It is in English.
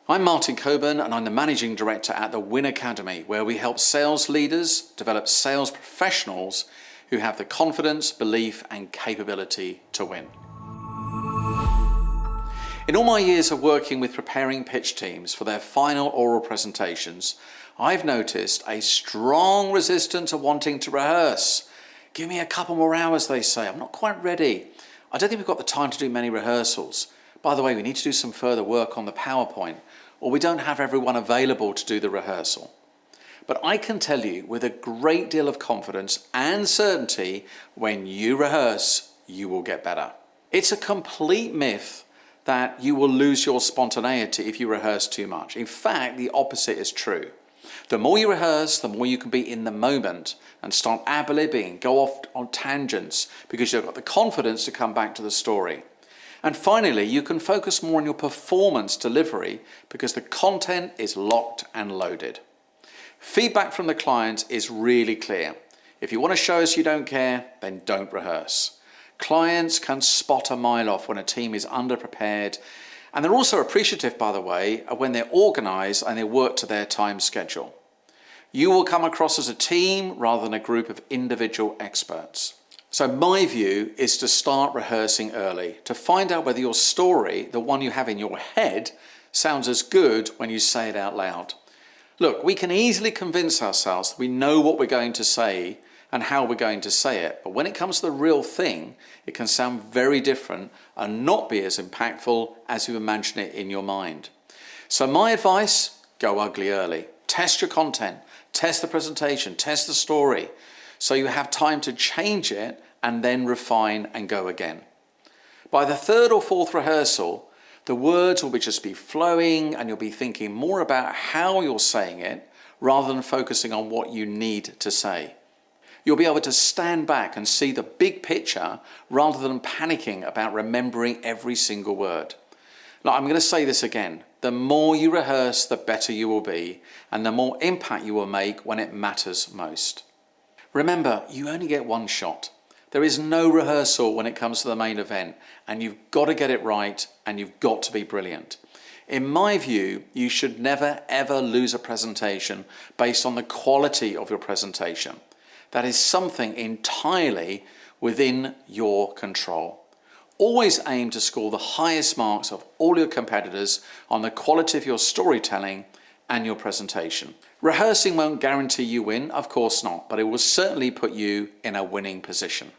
I'm Martin Coburn and I'm the Managing Director at the Win Academy, where we help sales leaders develop sales professionals who have the confidence, belief and capability to win. In all my years of working with preparing pitch teams for their final oral presentations, I've noticed a strong resistance to wanting to rehearse. Give me a couple more hours, they say. I'm not quite ready. I don't think we've got the time to do many rehearsals. By the way, we need to do some further work on the PowerPoint, or we don't have everyone available to do the rehearsal. But I can tell you with a great deal of confidence and certainty, when you rehearse, you will get better. It's a complete myth that you will lose your spontaneity if you rehearse too much. In fact, the opposite is true. The more you rehearse, the more you can be in the moment and start ad-libbing, go off on tangents because you've got the confidence to come back to the story. And finally, you can focus more on your performance delivery because the content is locked and loaded. Feedback from the client is really clear. If you want to show us you don't care, then don't rehearse. Clients can spot a mile off when a team is underprepared, and they're also appreciative, by the way, when they're organized and they work to their time schedule. You will come across as a team rather than a group of individual experts. So my view is to start rehearsing early, to find out whether your story, the one you have in your head, sounds as good when you say it out loud. Look, we can easily convince ourselves that we know what we're going to say and how we're going to say it, but when it comes to the real thing, it can sound very different and not be as impactful as you imagine it in your mind. So my advice, go ugly early. Test your content, test the presentation, test the story, so you have time to change it and then refine and go again. By the third or fourth rehearsal, the words will just be flowing and you'll be thinking more about how you're saying it rather than focusing on what you need to say. You'll be able to stand back and see the big picture rather than panicking about remembering every single word. Now, I'm going to say this again. The more you rehearse, the better you will be and the more impact you will make when it matters most. Remember, you only get one shot. There is no rehearsal when it comes to the main event, and you've got to get it right and you've got to be brilliant. In my view, you should never ever lose a presentation based on the quality of your presentation. That is something entirely within your control. Always aim to score the highest marks of all your competitors on the quality of your storytelling and your presentation. Rehearsing won't guarantee you win, of course not, but it will certainly put you in a winning position.